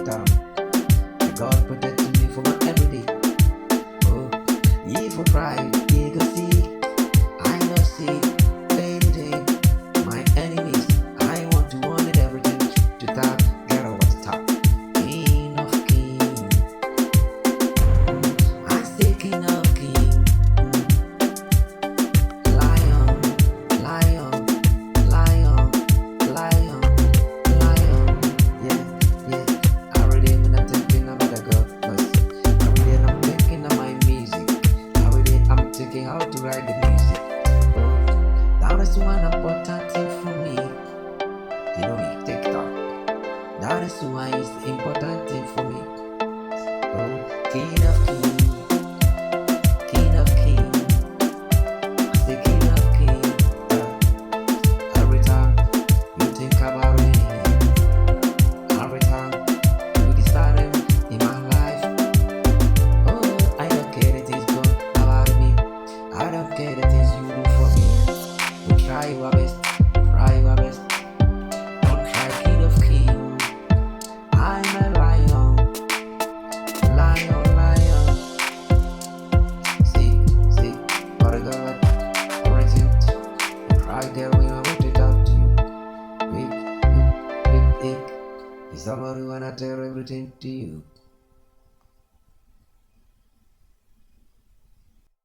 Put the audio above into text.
down. God protecting me from my everyday. Oh, evil pride, ego see. I know see anything. My enemies, I want to want it everything to top. Get over the top. King of king. I say king of king. Lion, lion, lion, lion, lion. Yeah, yeah. I really am not thinking about the God, but every day I'm thinking of my music. Every day I'm thinking how to write the music. Oh, that is one important thing for me. You know me, TikTok. That is why it's important thing for me. Oh, King of King, King of King. I say King of King. Every time you think about it, every time you decide in my life. Oh, I don't care the things good about me. I don't care the things you do for me. You try your best, try your best. Don't try King of King. I'm a lion, lion, lion. See, see, what I got, everything. Right there when I want to talk to you. Big, big, big. Is somebody wanna tell everything to you?